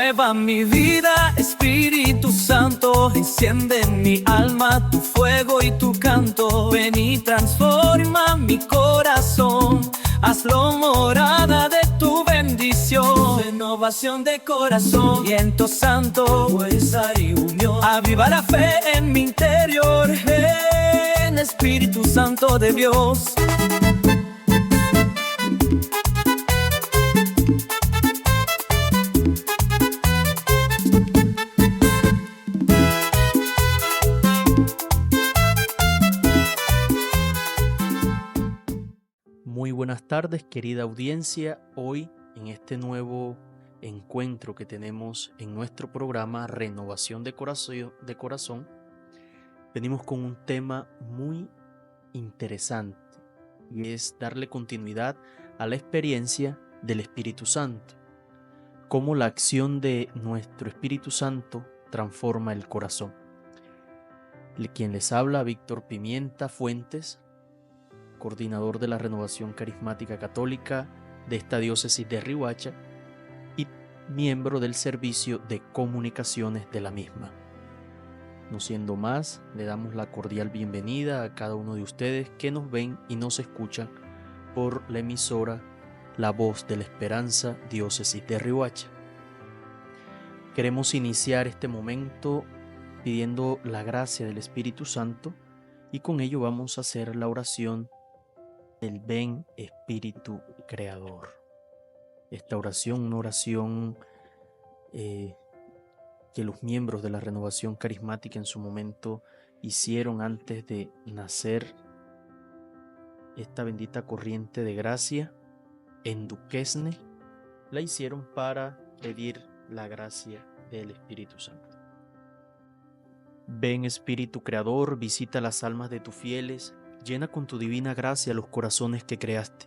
Renueva mi vida, Espíritu Santo, enciende en mi alma tu fuego y tu canto. Ven y transforma mi corazón, hazlo morada de tu bendición. Renovación de corazón, viento santo, fuerza y unión. Aviva la fe en mi interior, ven Espíritu Santo de Dios. Muy buenas tardes, querida audiencia. Hoy, en este nuevo encuentro que tenemos en nuestro programa Renovación de Corazón, venimos con un tema muy interesante y es darle continuidad a la experiencia del Espíritu Santo. Cómo la acción de nuestro Espíritu Santo transforma el corazón. Quien les habla, Víctor Pimienta Fuentes, coordinador de la Renovación Carismática Católica de esta diócesis de Riohacha y miembro del servicio de comunicaciones de la misma. No siendo más, le damos la cordial bienvenida a cada uno de ustedes que nos ven y nos escuchan por la emisora La Voz de la Esperanza, diócesis de Riohacha. Queremos iniciar este momento pidiendo la gracia del Espíritu Santo y con ello vamos a hacer la oración del Ven Espíritu Creador. Esta oración, una oración que los miembros de la Renovación Carismática en su momento hicieron antes de nacer esta bendita corriente de gracia en Duquesne, la hicieron para pedir la gracia del Espíritu Santo. Ven Espíritu Creador, visita las almas de tus fieles, llena con tu divina gracia los corazones que creaste.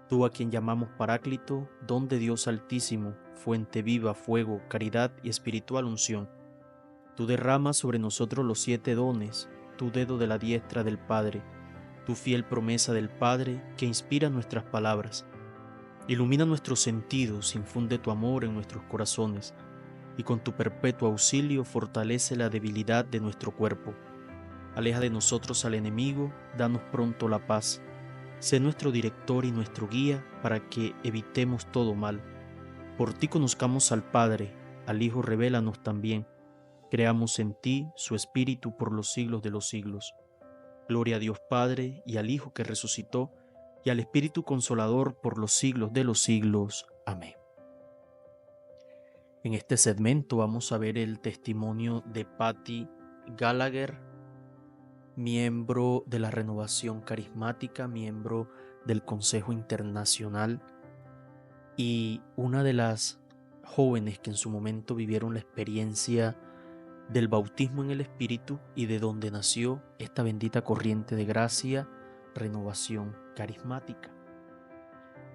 Tú a quien llamamos Paráclito, don de Dios Altísimo, fuente viva, fuego, caridad y espiritual unción. Tú derramas sobre nosotros los 7 dones, tu dedo de la diestra del Padre, tu fiel promesa del Padre que inspira nuestras palabras. Ilumina nuestros sentidos, infunde tu amor en nuestros corazones, y con tu perpetuo auxilio fortalece la debilidad de nuestro cuerpo. Aleja de nosotros al enemigo, danos pronto la paz. Sé nuestro director y nuestro guía para que evitemos todo mal. Por ti conozcamos al Padre, al Hijo revélanos también. Creamos en ti su Espíritu por los siglos de los siglos. Gloria a Dios Padre y al Hijo que resucitó y al Espíritu Consolador por los siglos de los siglos. Amén. En este segmento vamos a ver el testimonio de Patty Gallagher, miembro de la Renovación Carismática, miembro del Consejo Internacional y una de las jóvenes que en su momento vivieron la experiencia del bautismo en el Espíritu y de donde nació esta bendita corriente de gracia, Renovación Carismática.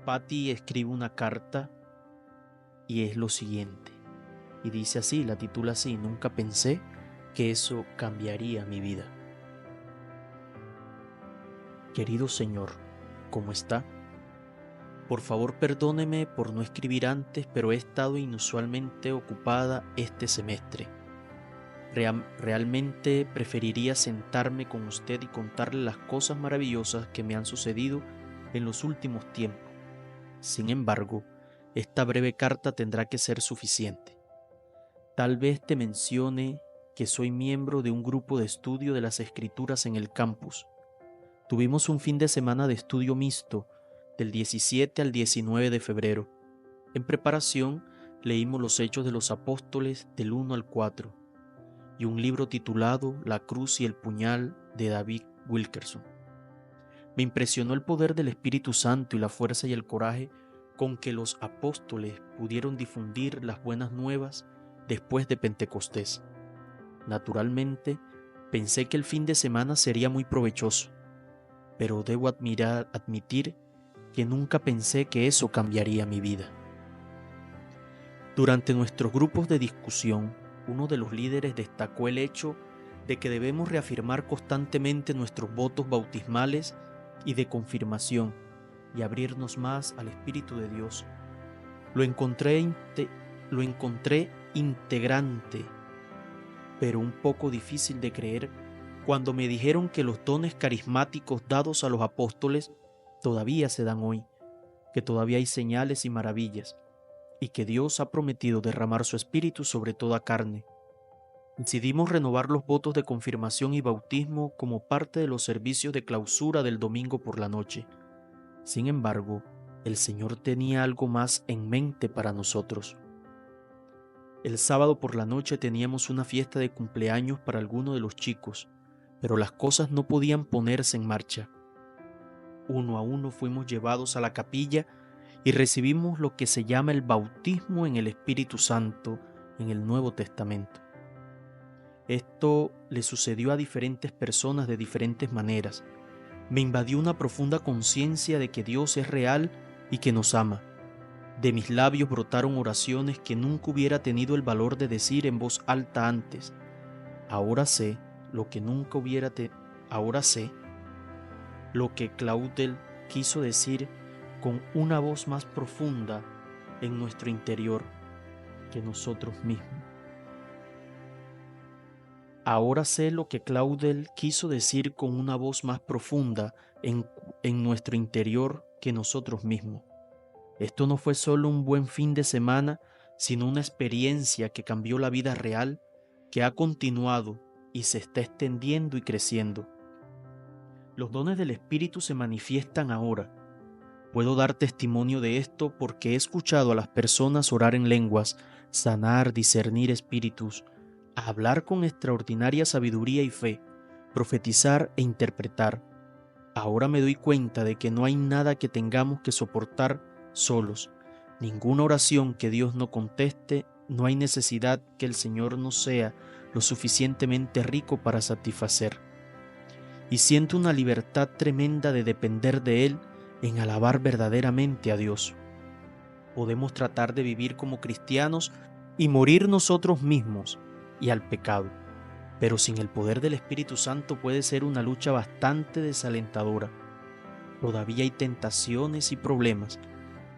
Patty escribe una carta y es lo siguiente, y dice así, la titula así: Nunca pensé que eso cambiaría mi vida. Querido Señor, ¿cómo está? Por favor, perdóneme por no escribir antes, pero he estado inusualmente ocupada este semestre. Realmente preferiría sentarme con usted y contarle las cosas maravillosas que me han sucedido en los últimos tiempos. Sin embargo, esta breve carta tendrá que ser suficiente. Tal vez te mencione que soy miembro de un grupo de estudio de las Escrituras en el campus. Tuvimos un fin de semana de estudio mixto, del 17 al 19 de febrero. En preparación, leímos los Hechos de los Apóstoles del 1 al 4 y un libro titulado La cruz y el puñal de David Wilkerson. Me impresionó el poder del Espíritu Santo y la fuerza y el coraje con que los apóstoles pudieron difundir las buenas nuevas después de Pentecostés. Naturalmente, pensé que el fin de semana sería muy provechoso, pero debo admitir que nunca pensé que eso cambiaría mi vida. Durante nuestros grupos de discusión, uno de los líderes destacó el hecho de que debemos reafirmar constantemente nuestros votos bautismales y de confirmación y abrirnos más al Espíritu de Dios. Lo encontré lo encontré integrante, pero un poco difícil de creer cuando me dijeron que los dones carismáticos dados a los apóstoles todavía se dan hoy, que todavía hay señales y maravillas, y que Dios ha prometido derramar su espíritu sobre toda carne. Decidimos renovar los votos de confirmación y bautismo como parte de los servicios de clausura del domingo por la noche. Sin embargo, el Señor tenía algo más en mente para nosotros. El sábado por la noche teníamos una fiesta de cumpleaños para alguno de los chicos, pero las cosas no podían ponerse en marcha. Uno a uno fuimos llevados a la capilla y recibimos lo que se llama el bautismo en el Espíritu Santo en el Nuevo Testamento. Esto le sucedió a diferentes personas de diferentes maneras. Me invadió una profunda conciencia de que Dios es real y que nos ama. De mis labios brotaron oraciones que nunca hubiera tenido el valor de decir en voz alta antes. Ahora sé lo que Ahora sé lo que Claudel quiso decir con una voz más profunda en nuestro interior que nosotros mismos. Ahora sé lo que Claudel quiso decir con una voz más profunda en nuestro interior que nosotros mismos. Esto no fue solo un buen fin de semana, sino una experiencia que cambió la vida real, que ha continuado y se está extendiendo y creciendo. Los dones del Espíritu se manifiestan ahora. Puedo dar testimonio de esto porque he escuchado a las personas orar en lenguas, sanar, discernir espíritus, hablar con extraordinaria sabiduría y fe, profetizar e interpretar. Ahora me doy cuenta de que no hay nada que tengamos que soportar solos, ninguna oración que Dios no conteste, no hay necesidad que el Señor no sea lo suficientemente rico para satisfacer. Y siento una libertad tremenda de depender de Él en alabar verdaderamente a Dios. Podemos tratar de vivir como cristianos y morir nosotros mismos y al pecado, pero sin el poder del Espíritu Santo puede ser una lucha bastante desalentadora. Todavía hay tentaciones y problemas,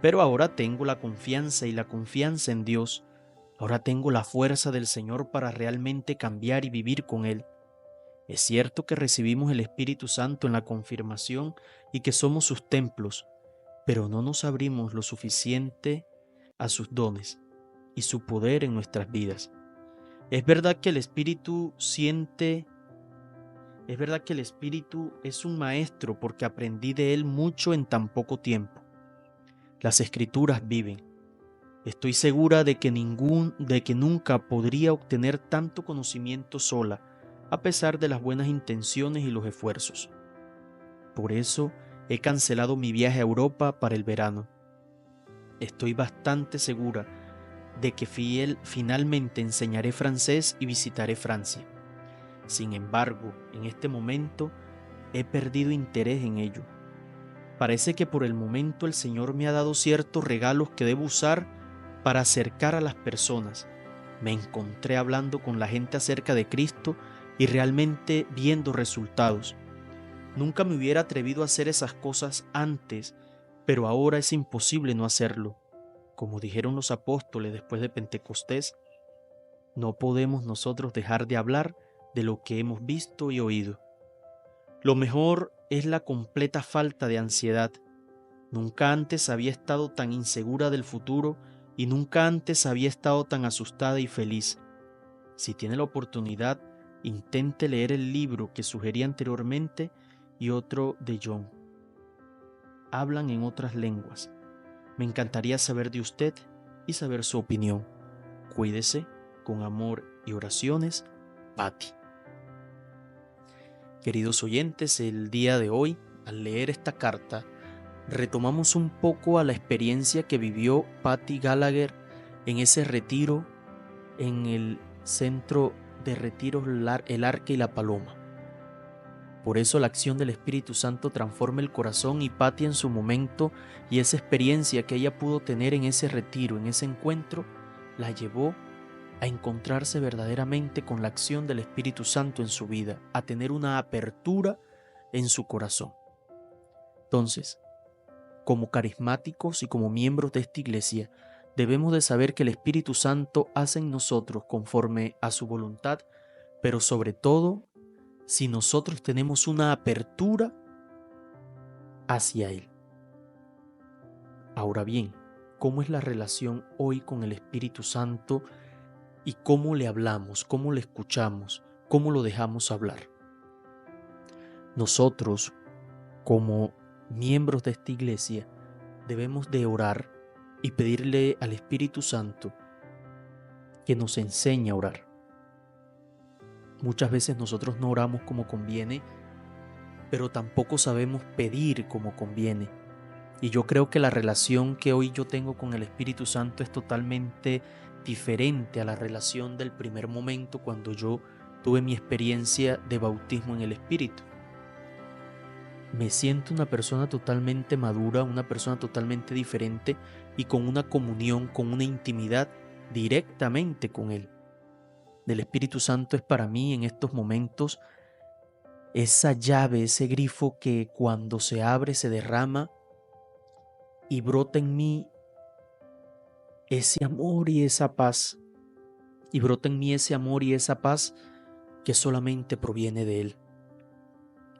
pero ahora tengo la confianza en Dios. Ahora tengo la fuerza del Señor para realmente cambiar y vivir con Él. Es cierto que recibimos el Espíritu Santo en la confirmación y que somos sus templos, pero no nos abrimos lo suficiente a sus dones y su poder en nuestras vidas. Es verdad que el Espíritu es un maestro porque aprendí de él mucho en tan poco tiempo. Las Escrituras viven. Estoy segura de que nunca podría obtener tanto conocimiento sola, a pesar de las buenas intenciones y los esfuerzos. Por eso he cancelado mi viaje a Europa para el verano. Estoy bastante segura de que finalmente enseñaré francés y visitaré Francia. Sin embargo, en este momento he perdido interés en ello. Parece que por el momento el Señor me ha dado ciertos regalos que debo usar para acercar a las personas. Me encontré hablando con la gente acerca de Cristo y realmente viendo resultados. Nunca me hubiera atrevido a hacer esas cosas antes, pero ahora es imposible no hacerlo. Como dijeron los apóstoles después de Pentecostés, no podemos nosotros dejar de hablar de lo que hemos visto y oído. Lo mejor es la completa falta de ansiedad. Nunca antes había estado tan insegura del futuro y nunca antes había estado tan asustada y feliz. Si tiene la oportunidad, intente leer el libro que sugerí anteriormente y otro de John. Hablan en otras lenguas. Me encantaría saber de usted y saber su opinión. Cuídese, con amor y oraciones, Patti. Queridos oyentes, el día de hoy, al leer esta carta, retomamos un poco a la experiencia que vivió Patti Gallagher en ese retiro en el centro de retiros El Arca y la Paloma. Por eso la acción del Espíritu Santo transforma el corazón y Patti en su momento y esa experiencia que ella pudo tener en ese retiro, en ese encuentro, la llevó a encontrarse verdaderamente con la acción del Espíritu Santo en su vida, a tener una apertura en su corazón. Entonces, como carismáticos y como miembros de esta iglesia, debemos de saber que el Espíritu Santo hace en nosotros conforme a su voluntad, pero sobre todo si nosotros tenemos una apertura hacia Él. Ahora bien, ¿cómo es la relación hoy con el Espíritu Santo y cómo le hablamos, cómo le escuchamos, cómo lo dejamos hablar? Nosotros, como miembros de esta iglesia, debemos de orar y pedirle al Espíritu Santo que nos enseñe a orar. Muchas veces nosotros no oramos como conviene, pero tampoco sabemos pedir como conviene. Y yo creo que la relación que hoy yo tengo con el Espíritu Santo es totalmente diferente a la relación del primer momento cuando yo tuve mi experiencia de bautismo en el Espíritu. Me siento una persona totalmente madura, una persona totalmente diferente y con una comunión, con una intimidad directamente con Él. El Espíritu Santo es para mí en estos momentos esa llave, ese grifo que cuando se abre se derrama y brota en mí ese amor y esa paz. Y brota en mí ese amor y esa paz que solamente proviene de Él.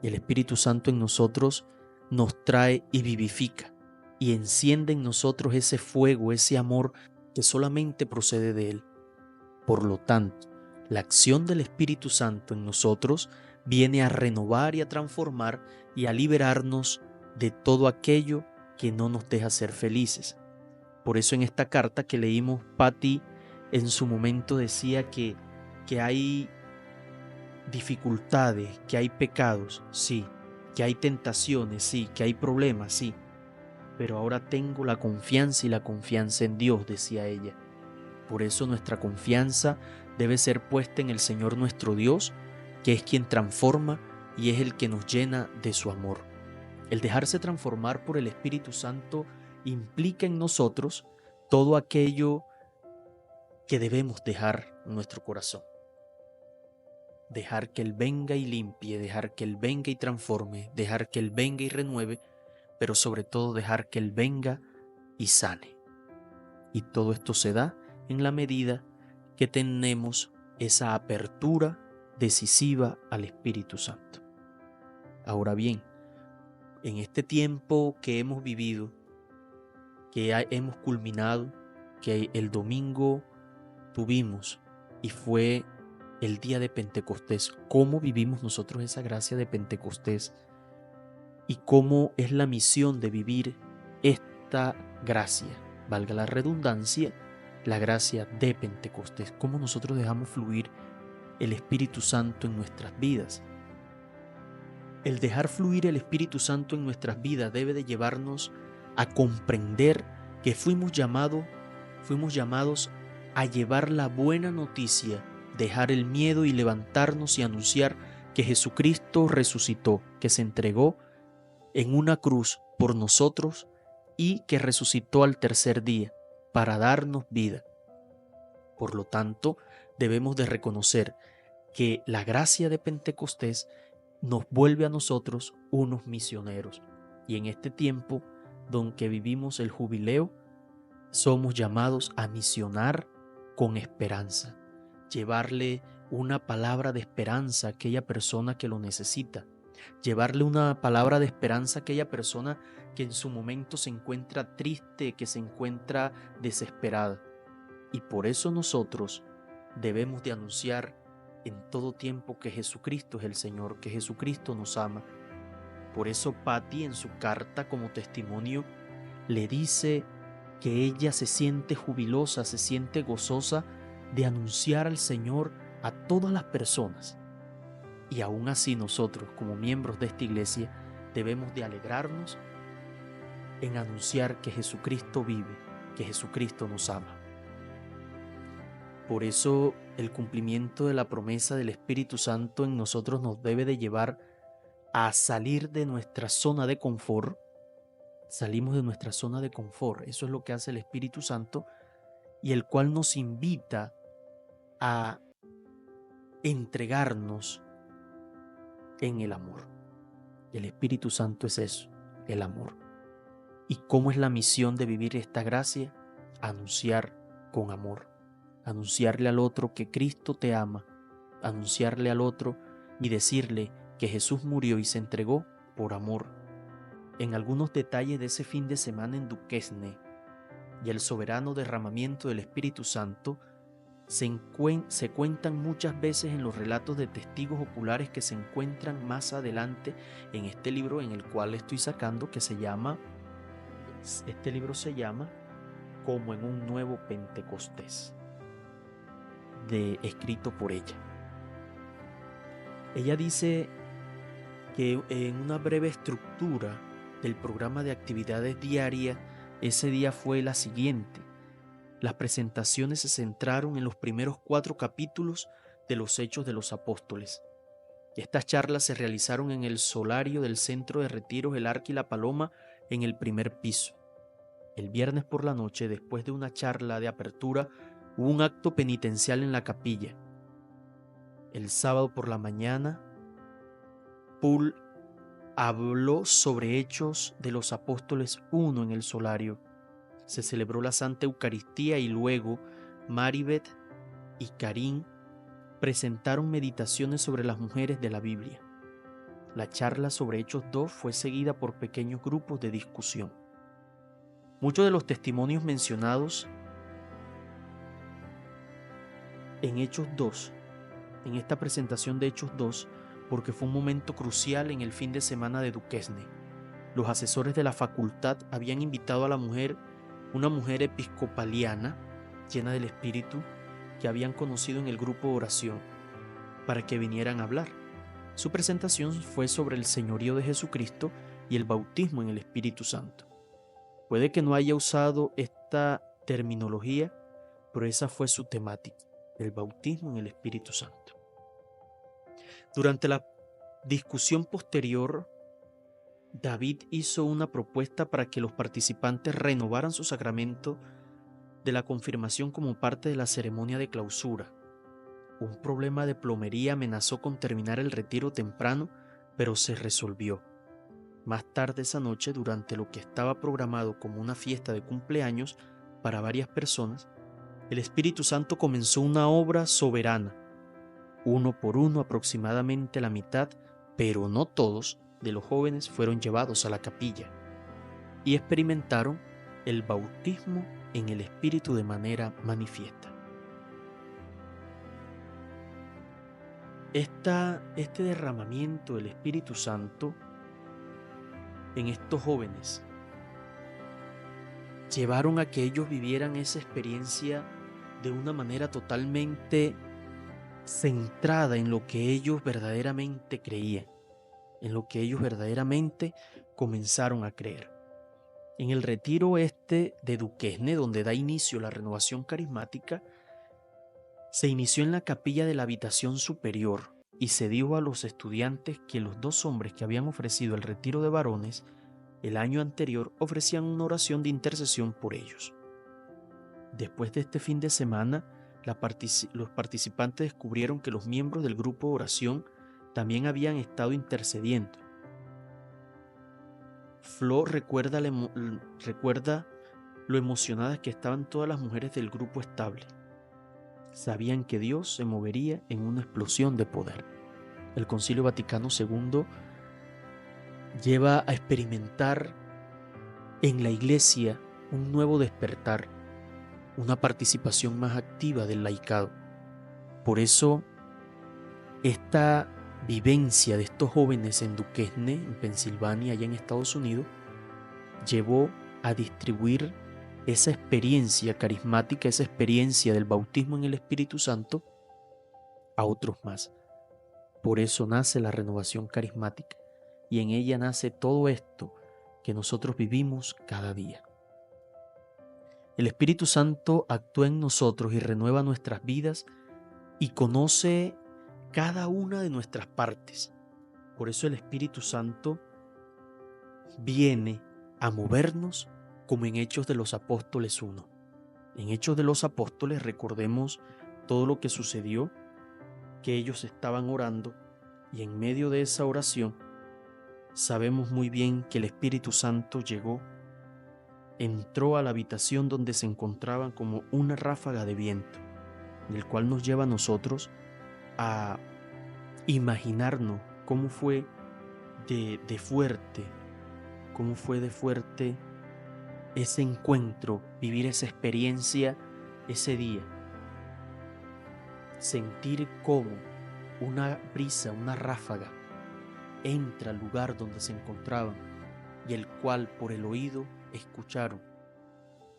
Y el Espíritu Santo en nosotros nos trae y vivifica y enciende en nosotros ese fuego, ese amor que solamente procede de Él. Por lo tanto, la acción del Espíritu Santo en nosotros viene a renovar y a transformar y a liberarnos de todo aquello que no nos deja ser felices. Por eso en esta carta que leímos, Patti en su momento decía que hay dificultades, que hay pecados, sí, que hay tentaciones, sí, que hay problemas, sí, pero ahora tengo la confianza y la confianza en Dios, decía ella. Por eso nuestra confianza debe ser puesta en el Señor nuestro Dios, que es quien transforma y es el que nos llena de su amor. El dejarse transformar por el Espíritu Santo implica en nosotros todo aquello que debemos dejar en nuestro corazón. Dejar que Él venga y limpie, dejar que Él venga y transforme, dejar que Él venga y renueve, pero sobre todo dejar que Él venga y sane. Y todo esto se da en la medida que tenemos esa apertura decisiva al Espíritu Santo. Ahora bien, en este tiempo que hemos vivido, que hemos culminado, que el domingo tuvimos y fue el día de Pentecostés, cómo vivimos nosotros esa gracia de Pentecostés y cómo es la misión de vivir esta gracia, valga la redundancia, la gracia de Pentecostés, cómo nosotros dejamos fluir el Espíritu Santo en nuestras vidas. El dejar fluir el Espíritu Santo en nuestras vidas debe de llevarnos a comprender que fuimos llamados a llevar la buena noticia, dejar el miedo y levantarnos y anunciar que Jesucristo resucitó, que se entregó en una cruz por nosotros y que resucitó al tercer día para darnos vida. Por lo tanto, debemos de reconocer que la gracia de Pentecostés nos vuelve a nosotros unos misioneros. Y en este tiempo, donde vivimos el jubileo, somos llamados a misionar con esperanza, llevarle una palabra de esperanza a aquella persona que lo necesita, llevarle una palabra de esperanza a aquella persona que en su momento se encuentra triste, que se encuentra desesperada. Y por eso nosotros debemos de anunciar en todo tiempo que Jesucristo es el Señor, que Jesucristo nos ama. Por eso Patti en su carta como testimonio le dice que ella se siente jubilosa, se siente gozosa de anunciar al Señor a todas las personas. Y aún así nosotros, como miembros de esta iglesia, debemos de alegrarnos en anunciar que Jesucristo vive, que Jesucristo nos ama. Por eso el cumplimiento de la promesa del Espíritu Santo en nosotros nos debe de llevar a salir de nuestra zona de confort. Salimos de nuestra zona de confort, eso es lo que hace el Espíritu Santo, y el cual nos invita a entregarnos en el amor. El Espíritu Santo es eso, el amor. ¿Y cómo es la misión de vivir esta gracia? anunciar con amor, anunciarle al otro que Cristo te ama, anunciarle al otro y decirle que Jesús murió y se entregó por amor. En algunos detalles de ese fin de semana en Duquesne y el soberano derramamiento del Espíritu Santo se cuentan muchas veces en los relatos de testigos oculares que se encuentran más adelante en este libro en el cual estoy sacando, este libro se llama Como en un nuevo Pentecostés, escrito por ella. Ella dice que en una breve estructura del programa de actividades diarias, ese día fue la siguiente. Las presentaciones se centraron en los primeros 4 capítulos de los Hechos de los Apóstoles. Estas charlas se realizaron en el solario del Centro de Retiros El Arca y la Paloma en el primer piso. El viernes por la noche, después de una charla de apertura, hubo un acto penitencial en la capilla. El sábado por la mañana, Poole habló sobre Hechos de los Apóstoles 1 en el solario. Se celebró la Santa Eucaristía y luego Maribeth y Karim presentaron meditaciones sobre las mujeres de la Biblia. La charla sobre Hechos 2 fue seguida por pequeños grupos de discusión. Muchos de los testimonios mencionados en Hechos 2, en esta presentación de Hechos 2, porque fue un momento crucial en el fin de semana de Duquesne. Los asesores de la facultad habían invitado a una mujer episcopaliana llena del Espíritu que habían conocido en el grupo de oración para que vinieran a hablar. Su presentación fue sobre el señorío de Jesucristo y el bautismo en el Espíritu Santo. Puede que no haya usado esta terminología, pero esa fue su temática, el bautismo en el Espíritu Santo. Durante la discusión posterior, David hizo una propuesta para que los participantes renovaran su sacramento de la confirmación como parte de la ceremonia de clausura. Un problema de plomería amenazó con terminar el retiro temprano, pero se resolvió. Más tarde esa noche, durante lo que estaba programado como una fiesta de cumpleaños para varias personas, el Espíritu Santo comenzó una obra soberana. Uno por uno, aproximadamente la mitad, pero no todos, de los jóvenes fueron llevados a la capilla y experimentaron el bautismo en el Espíritu de manera manifiesta. Este derramamiento del Espíritu Santo en estos jóvenes llevaron a que ellos vivieran esa experiencia de una manera totalmente centrada en lo que ellos verdaderamente creían, en lo que ellos verdaderamente comenzaron a creer. En el retiro de Duquesne, donde da inicio la renovación carismática, se inició en la capilla de la habitación superior y se dijo a los estudiantes que los 2 hombres que habían ofrecido el retiro de varones el año anterior ofrecían una oración de intercesión por ellos. Después de este fin de semana, los participantes descubrieron que los miembros del grupo de oración también habían estado intercediendo. Flo recuerda lo emocionadas que estaban todas las mujeres del grupo estable. Sabían que Dios se movería en una explosión de poder. El Concilio Vaticano II lleva a experimentar en la Iglesia un nuevo despertar, una participación más activa del laicado. Por eso, esta vivencia de estos jóvenes en Duquesne, en Pensilvania, allá en Estados Unidos, llevó a distribuir esa experiencia carismática, esa experiencia del bautismo en el Espíritu Santo a otros más. Por eso nace la renovación carismática y en ella nace todo esto que nosotros vivimos cada día. El Espíritu Santo actúa en nosotros y renueva nuestras vidas y conoce cada una de nuestras partes. Por eso el Espíritu Santo viene a movernos como en Hechos de los Apóstoles 1. En Hechos de los Apóstoles recordemos todo lo que sucedió, que ellos estaban orando y en medio de esa oración sabemos muy bien que el Espíritu Santo llegó entró a la habitación donde se encontraban como una ráfaga de viento, el cual nos lleva a nosotros a imaginarnos cómo fue de fuerte, cómo fue de fuerte ese encuentro, vivir esa experiencia ese día. Sentir cómo una brisa, una ráfaga, entra al lugar donde se encontraban y el cual por el oído escucharon.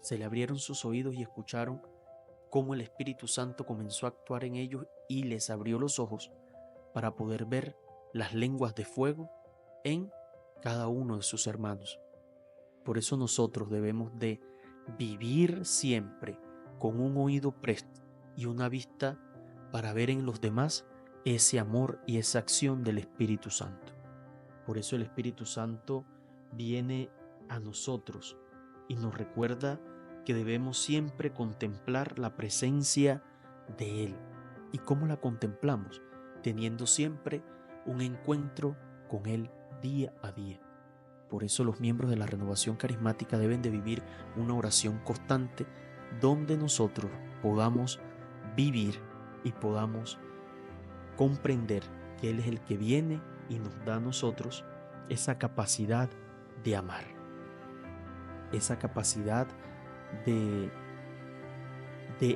Se le abrieron sus oídos y escucharon cómo el Espíritu Santo comenzó a actuar en ellos y les abrió los ojos para poder ver las lenguas de fuego en cada uno de sus hermanos. Por eso nosotros debemos de vivir siempre con un oído presto y una vista para ver en los demás ese amor y esa acción del Espíritu Santo. Por eso el Espíritu Santo viene a nosotros y nos recuerda que debemos siempre contemplar la presencia de Él. ¿Y cómo la contemplamos? Teniendo siempre un encuentro con Él día a día. Por eso los miembros de la renovación carismática deben de vivir una oración constante donde nosotros podamos vivir y podamos comprender que Él es el que viene y nos da a nosotros esa capacidad de amar, esa capacidad de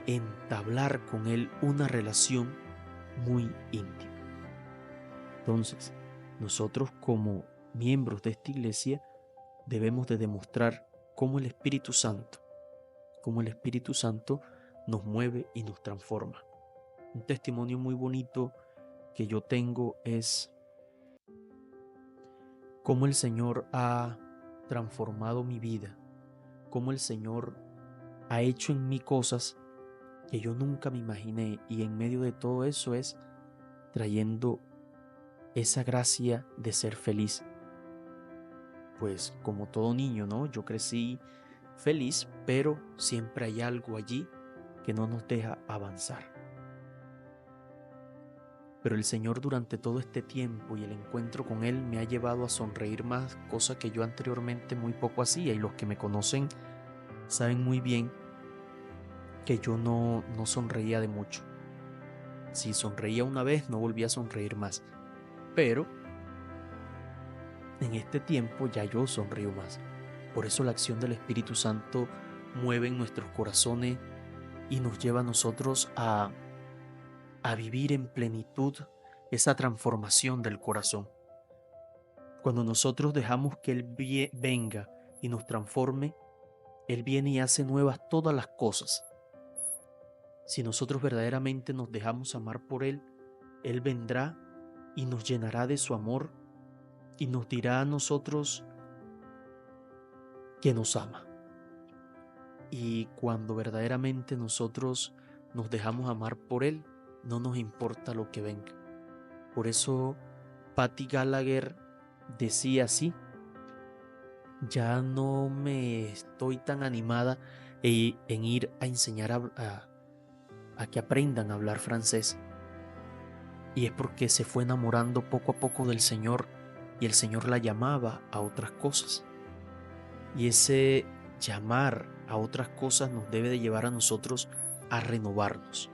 entablar con Él una relación muy íntima. Entonces, nosotros como miembros de esta iglesia debemos de demostrar cómo el Espíritu Santo nos mueve y nos transforma. Un testimonio muy bonito que yo tengo es cómo el Señor ha transformado mi vida, cómo el Señor ha hecho en mí cosas que yo nunca me imaginé, y en medio de todo eso es trayendo esa gracia de ser feliz. Pues como todo niño, ¿no? Yo crecí feliz, pero siempre hay algo allí que no nos deja avanzar. Pero el Señor durante todo este tiempo y el encuentro con Él me ha llevado a sonreír más, cosa que yo anteriormente muy poco hacía, y los que me conocen saben muy bien que yo no sonreía de mucho. Si sonreía una vez, no volvía a sonreír más. Pero en este tiempo ya yo sonrío más. Por eso la acción del Espíritu Santo mueve en nuestros corazones y nos lleva a nosotros a vivir en plenitud esa transformación del corazón. Cuando nosotros dejamos que Él venga y nos transforme, Él viene y hace nuevas todas las cosas. Si nosotros verdaderamente nos dejamos amar por Él, Él vendrá y nos llenará de su amor y nos dirá a nosotros que nos ama. Y cuando verdaderamente nosotros nos dejamos amar por Él, no nos importa lo que venga. Por eso Patty Gallagher decía así: ya no me estoy tan animada en ir a enseñar a que aprendan a hablar francés. Y es porque se fue enamorando poco a poco del Señor, y el Señor la llamaba a otras cosas. Y ese llamar a otras cosas nos debe de llevar a nosotros a renovarnos.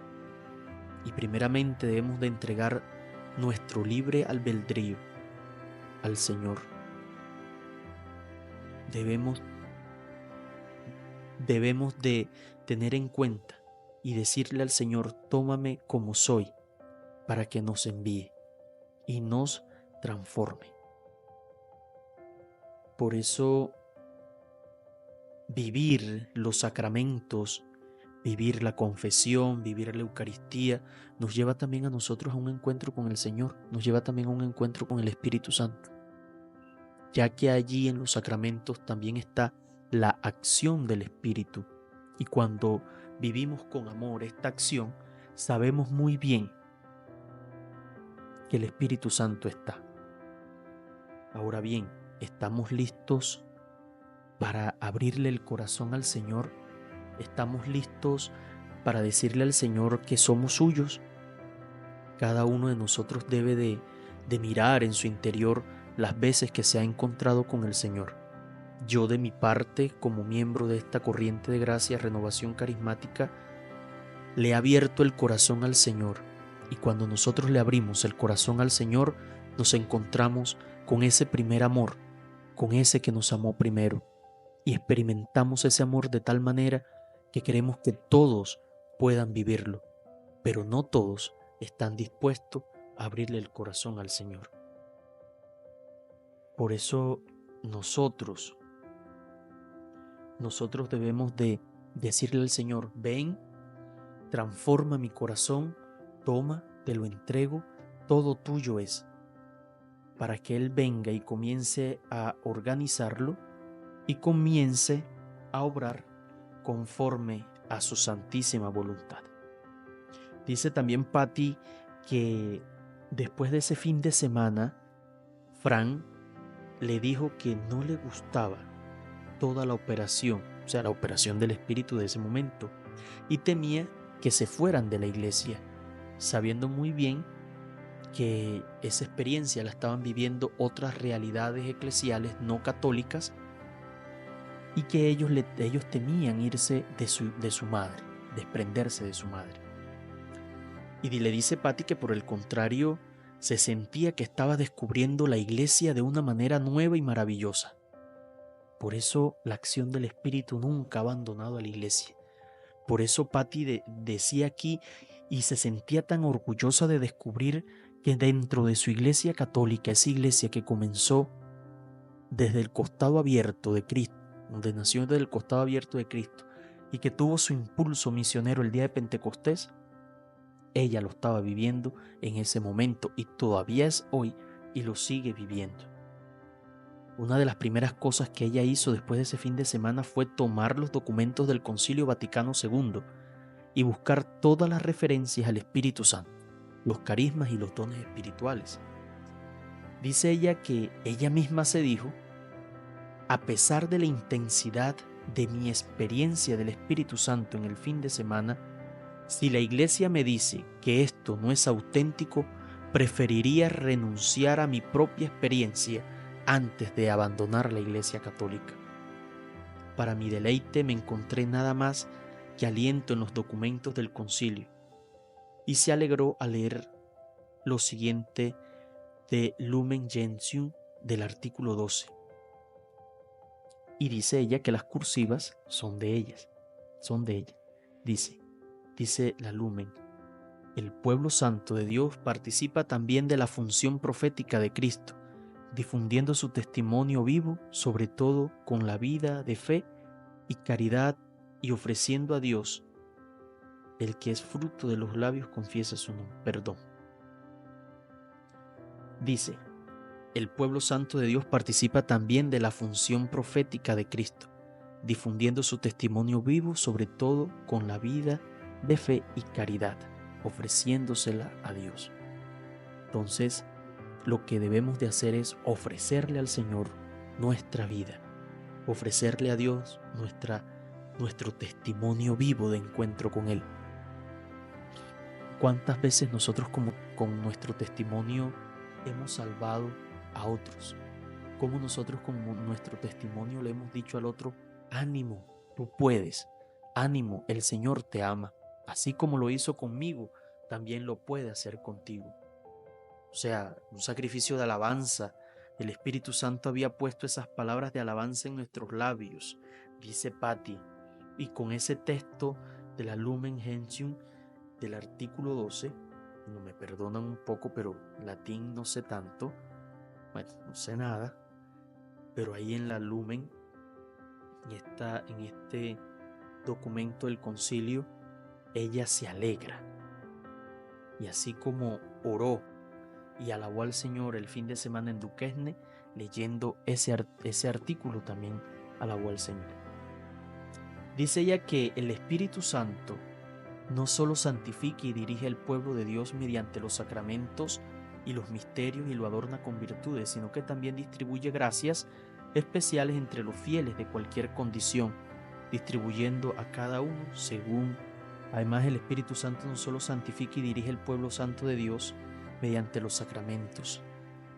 Y primeramente debemos de entregar nuestro libre albedrío al Señor. Debemos de tener en cuenta y decirle al Señor: tómame como soy, para que nos envíe y nos transforme. Por eso vivir los sacramentos, vivir la confesión, vivir la Eucaristía, nos lleva también a nosotros a un encuentro con el Señor, nos lleva también a un encuentro con el Espíritu Santo, ya que allí en los sacramentos también está la acción del Espíritu. Y cuando vivimos con amor esta acción, sabemos muy bien que el Espíritu Santo está. Ahora bien, ¿estamos listos para abrirle el corazón al Señor? ¿Estamos listos para decirle al Señor que somos suyos? Cada uno de nosotros debe de mirar en su interior las veces que se ha encontrado con el Señor Yo de mi parte, como miembro de esta corriente de gracia, Renovación Carismática, le he abierto el corazón al Señor, y cuando nosotros le abrimos el corazón al Señor, nos encontramos con ese primer amor, con ese que nos amó primero, y experimentamos ese amor de tal manera que queremos que todos puedan vivirlo, pero no todos están dispuestos a abrirle el corazón al Señor. Por eso nosotros debemos de decirle al Señor: ven, transforma mi corazón, toma, te lo entrego, todo tuyo es, para que Él venga y comience a organizarlo y comience a obrar conforme a su santísima voluntad. Dice también Patti que después de ese fin de semana, Fran le dijo que no le gustaba toda la operación, o sea, la operación del espíritu de ese momento, y temía que se fueran de la iglesia, sabiendo muy bien que esa experiencia la estaban viviendo otras realidades eclesiales no católicas y que ellos temían irse de su madre, desprenderse de su madre. Y le dice Patti que por el contrario se sentía que estaba descubriendo la iglesia de una manera nueva y maravillosa. Por eso la acción del Espíritu nunca ha abandonado a la iglesia. Por eso Patti decía aquí y se sentía tan orgullosa de descubrir que dentro de su iglesia católica, esa iglesia que comenzó desde el costado abierto de Cristo, donde nació desde el costado abierto de Cristo y que tuvo su impulso misionero el día de Pentecostés, ella lo estaba viviendo en ese momento y todavía es hoy y lo sigue viviendo. Una de las primeras cosas que ella hizo después de ese fin de semana fue tomar los documentos del Concilio Vaticano II y buscar todas las referencias al Espíritu Santo, los carismas y los dones espirituales. Dice ella que ella misma se dijo: a pesar de la intensidad de mi experiencia del Espíritu Santo en el fin de semana, si la iglesia me dice que esto no es auténtico, preferiría renunciar a mi propia experiencia antes de abandonar la iglesia católica. Para mi deleite me encontré nada más que aliento en los documentos del concilio, y se alegró al leer lo siguiente de Lumen Gentium del artículo 12. Y dice ella que las cursivas son de ella. Dice la Lumen: el pueblo santo de Dios participa también de la función profética de Cristo, difundiendo su testimonio vivo, sobre todo con la vida de fe y caridad, y ofreciendo a Dios, el que es fruto de los labios, confiesa su perdón. Dice: el pueblo santo de Dios participa también de la función profética de Cristo, difundiendo su testimonio vivo, sobre todo con la vida de fe y caridad, ofreciéndosela a Dios. Entonces, lo que debemos de hacer es ofrecerle al Señor nuestra vida, ofrecerle a Dios nuestro testimonio vivo de encuentro con Él. ¿Cuántas veces nosotros con nuestro testimonio hemos salvado a otros? ¿Cómo nosotros con nuestro testimonio le hemos dicho al otro: ánimo, tú puedes, ánimo, el Señor te ama, así como lo hizo conmigo, también lo puede hacer contigo? O sea, un sacrificio de alabanza. El Espíritu Santo había puesto esas palabras de alabanza en nuestros labios, dice Patti, y con ese texto de la Lumen Gentium del artículo 12, no me perdonan un poco, pero latín no sé tanto, bueno, no sé nada, pero ahí en la Lumen, en este documento del concilio, ella se alegra, y así como oró y alabó al Señor el fin de semana en Duquesne, leyendo ese artículo también alabó al Señor. Dice ella que el Espíritu Santo no solo santifica y dirige al pueblo de Dios mediante los sacramentos y los misterios y lo adorna con virtudes, sino que también distribuye gracias especiales entre los fieles de cualquier condición, distribuyendo a cada uno según. Además, el Espíritu Santo no solo santifica y dirige al pueblo santo de Dios mediante los sacramentos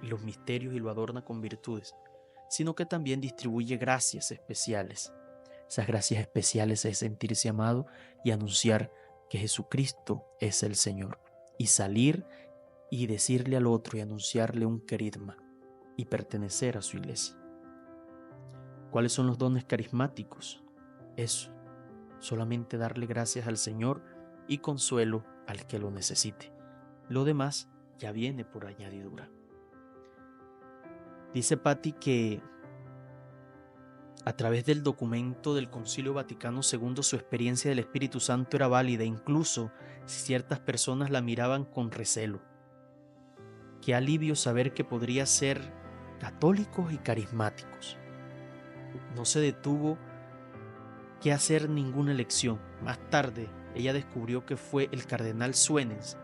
y los misterios y lo adorna con virtudes, sino que también distribuye gracias especiales. Esas gracias especiales es sentirse amado y anunciar que Jesucristo es el Señor, y salir y decirle al otro y anunciarle un querigma y pertenecer a su iglesia. ¿Cuáles son los dones carismáticos? Eso, solamente darle gracias al Señor y consuelo al que lo necesite. Lo demás ya viene por añadidura. Dice Patti que a través del documento del Concilio Vaticano II su experiencia del Espíritu Santo era válida, incluso si ciertas personas la miraban con recelo. Qué alivio saber que podría ser católicos y carismáticos. No se detuvo que hacer ninguna elección. Más tarde, ella descubrió que fue el cardenal Suenens,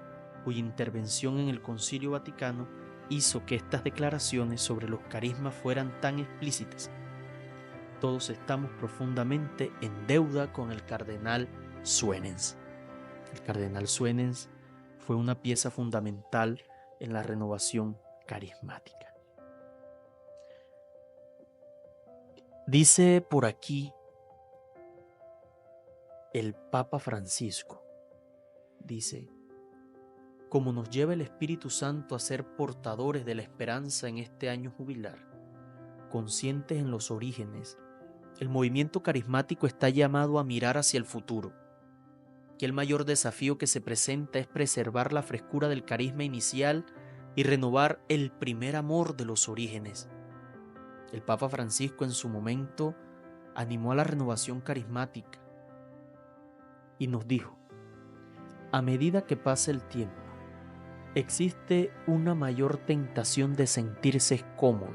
cuya intervención en el Concilio Vaticano hizo que estas declaraciones sobre los carismas fueran tan explícitas. Todos estamos profundamente en deuda con el cardenal Suenens. El cardenal Suenens fue una pieza fundamental en la renovación carismática. Dice por aquí el Papa Francisco, dice: como nos lleva el Espíritu Santo a ser portadores de la esperanza en este año jubilar, conscientes en los orígenes, el movimiento carismático está llamado a mirar hacia el futuro, que el mayor desafío que se presenta es preservar la frescura del carisma inicial y renovar el primer amor de los orígenes. El Papa Francisco en su momento animó a la renovación carismática y nos dijo: a medida que pasa el tiempo, existe una mayor tentación de sentirse cómodo,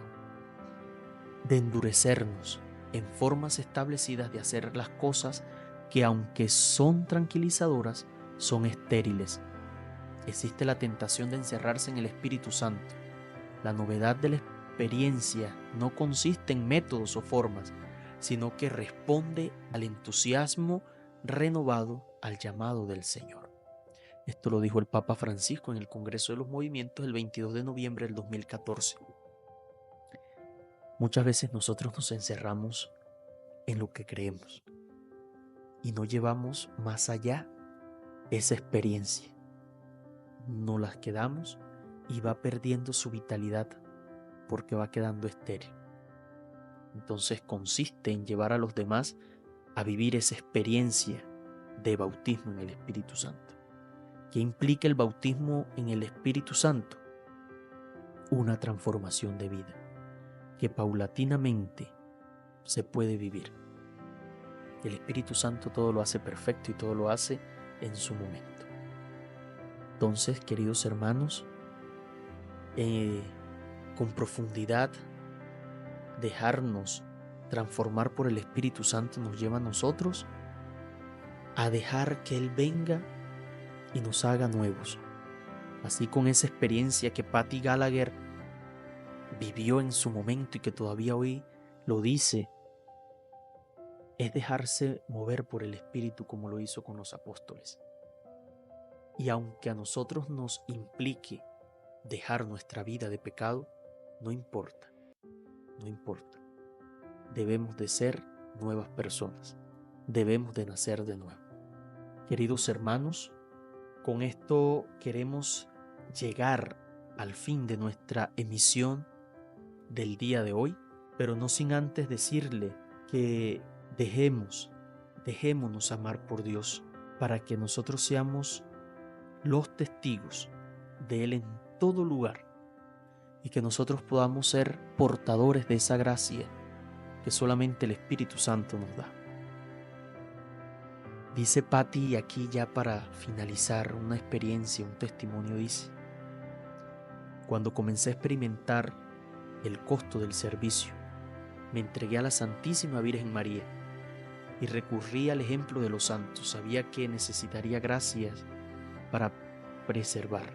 de endurecernos en formas establecidas de hacer las cosas que, aunque son tranquilizadoras, son estériles. Existe la tentación de encerrarse en el Espíritu Santo. La novedad de la experiencia no consiste en métodos o formas, sino que responde al entusiasmo renovado al llamado del Señor. Esto lo dijo el Papa Francisco en el Congreso de los Movimientos el 22 de noviembre del 2014. Muchas veces nosotros nos encerramos en lo que creemos y no llevamos más allá esa experiencia. No las quedamos y va perdiendo su vitalidad porque va quedando estéril. Entonces consiste en llevar a los demás a vivir esa experiencia de bautismo en el Espíritu Santo. ¿Qué implica el bautismo en el Espíritu Santo? Una transformación de vida que paulatinamente se puede vivir. El Espíritu Santo todo lo hace perfecto y todo lo hace en su momento. Entonces, queridos hermanos, con profundidad, dejarnos transformar por el Espíritu Santo nos lleva a nosotros a dejar que Él venga y nos haga nuevos. Así, con esa experiencia que Patti Gallagher vivió en su momento y que todavía hoy lo dice, es dejarse mover por el Espíritu como lo hizo con los apóstoles. Y aunque a nosotros nos implique dejar nuestra vida de pecado, no importa, no importa. Debemos de ser nuevas personas, debemos de nacer de nuevo. Queridos hermanos, con esto queremos llegar al fin de nuestra emisión del día de hoy, pero no sin antes decirle que dejémonos amar por Dios para que nosotros seamos los testigos de Él en todo lugar y que nosotros podamos ser portadores de esa gracia que solamente el Espíritu Santo nos da. Dice Patti aquí, ya para finalizar, una experiencia, un testimonio, dice: cuando comencé a experimentar el costo del servicio, me entregué a la Santísima Virgen María y recurrí al ejemplo de los santos. Sabía que necesitaría gracias para preservar.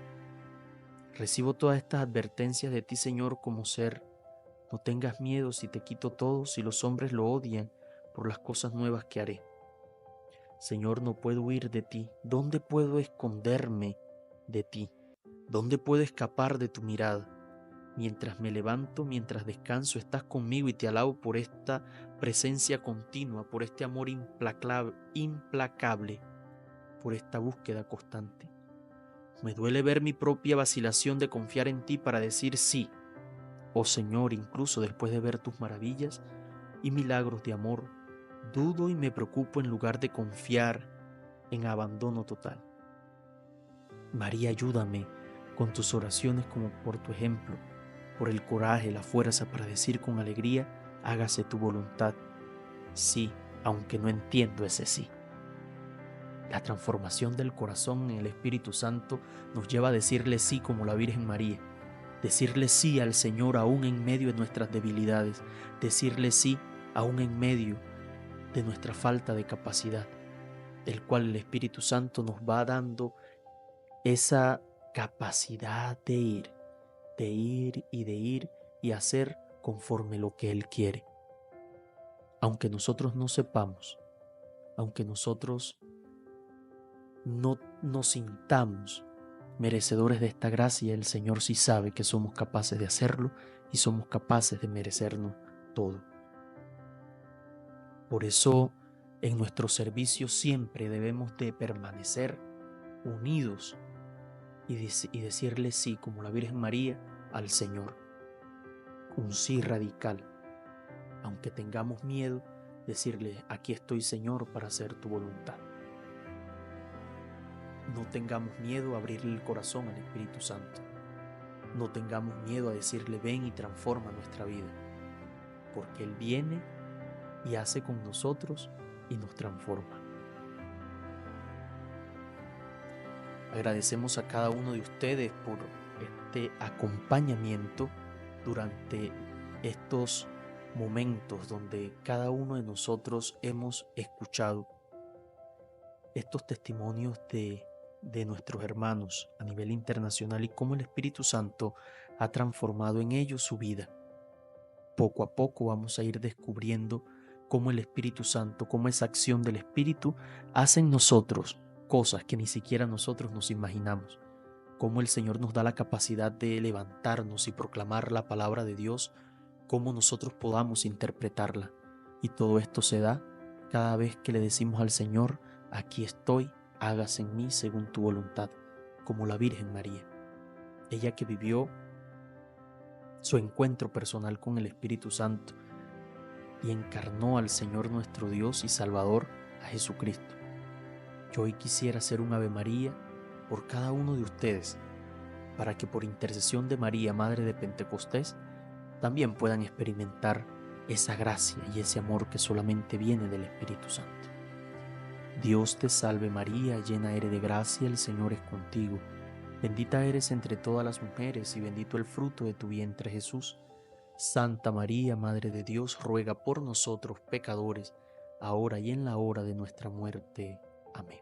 Recibo todas estas advertencias de ti, Señor, como ser. No tengas miedo si te quito todo, si los hombres lo odian por las cosas nuevas que haré. Señor, no puedo huir de ti. ¿Dónde puedo esconderme de ti? ¿Dónde puedo escapar de tu mirada? Mientras me levanto, mientras descanso, estás conmigo y te alabo por esta presencia continua, por este amor implacable, por esta búsqueda constante. Me duele ver mi propia vacilación de confiar en ti para decir sí, oh Señor, incluso después de ver tus maravillas y milagros de amor, dudo y me preocupo en lugar de confiar en abandono total. María, ayúdame con tus oraciones como por tu ejemplo, por el coraje, la fuerza para decir con alegría, hágase tu voluntad. Sí, aunque no entiendo ese sí. La transformación del corazón en el Espíritu Santo nos lleva a decirle sí como la Virgen María, decirle sí al Señor aún en medio de nuestras debilidades, decirle sí aún en medio de nuestra falta de capacidad, el cual el Espíritu Santo nos va dando esa capacidad de ir y hacer conforme lo que Él quiere. Aunque nosotros no sepamos, aunque nosotros no nos sintamos merecedores de esta gracia, el Señor sí sabe que somos capaces de hacerlo y somos capaces de merecernos todo. Por eso, en nuestro servicio siempre debemos de permanecer unidos y decirle sí, como la Virgen María, al Señor. Un sí radical. Aunque tengamos miedo, decirle, aquí estoy, Señor, para hacer tu voluntad. No tengamos miedo a abrirle el corazón al Espíritu Santo. No tengamos miedo a decirle, ven y transforma nuestra vida. Porque Él viene y hace con nosotros y nos transforma. Agradecemos a cada uno de ustedes por este acompañamiento durante estos momentos donde cada uno de nosotros hemos escuchado estos testimonios de nuestros hermanos a nivel internacional y cómo el Espíritu Santo ha transformado en ellos su vida. Poco a poco vamos a ir descubriendo cómo el Espíritu Santo, cómo esa acción del Espíritu hace en nosotros cosas que ni siquiera nosotros nos imaginamos, cómo el Señor nos da la capacidad de levantarnos y proclamar la palabra de Dios, cómo nosotros podamos interpretarla. Y todo esto se da cada vez que le decimos al Señor, aquí estoy, hágase en mí según tu voluntad, como la Virgen María. Ella que vivió su encuentro personal con el Espíritu Santo y encarnó al Señor nuestro Dios y Salvador, a Jesucristo. Yo hoy quisiera hacer un Ave María por cada uno de ustedes, para que por intercesión de María, Madre de Pentecostés, también puedan experimentar esa gracia y ese amor que solamente viene del Espíritu Santo. Dios te salve María, llena eres de gracia, el Señor es contigo. Bendita eres entre todas las mujeres y bendito el fruto de tu vientre Jesús. Santa María, Madre de Dios, ruega por nosotros pecadores, ahora y en la hora de nuestra muerte. Amén.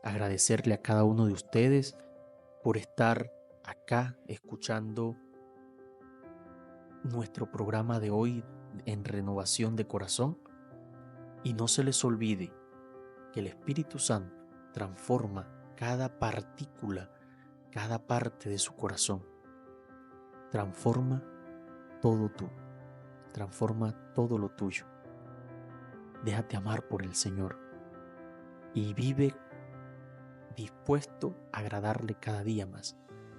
Agradecerle a cada uno de ustedes por estar acá escuchando nuestro programa de hoy en Renovación de Corazón. Y no se les olvide que el Espíritu Santo transforma cada partícula, cada parte de su corazón. Transforma todo tú, transforma todo lo tuyo. Déjate amar por el Señor y vive dispuesto a agradarle cada día más.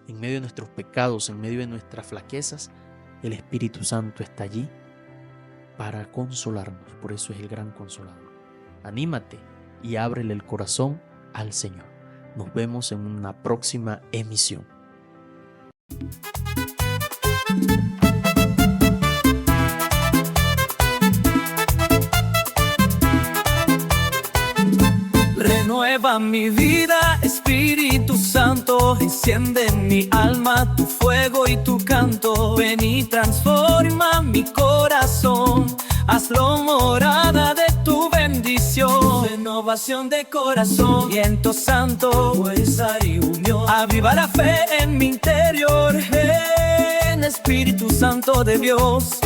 En medio de nuestros pecados, en medio de nuestras flaquezas, el Espíritu Santo está allí para consolarnos. Por eso es el gran consolador. Anímate y ábrele el corazón al Señor. Nos vemos en una próxima emisión. Renueva mi vida, Espíritu Santo, enciende en mi alma tu fuego y tu canto. Ven y transforma mi corazón, hazlo morada de tu bendición. Renovación de corazón, viento santo, fuerza y unión. Aviva la fe en mi interior, ven Espíritu Santo de Dios.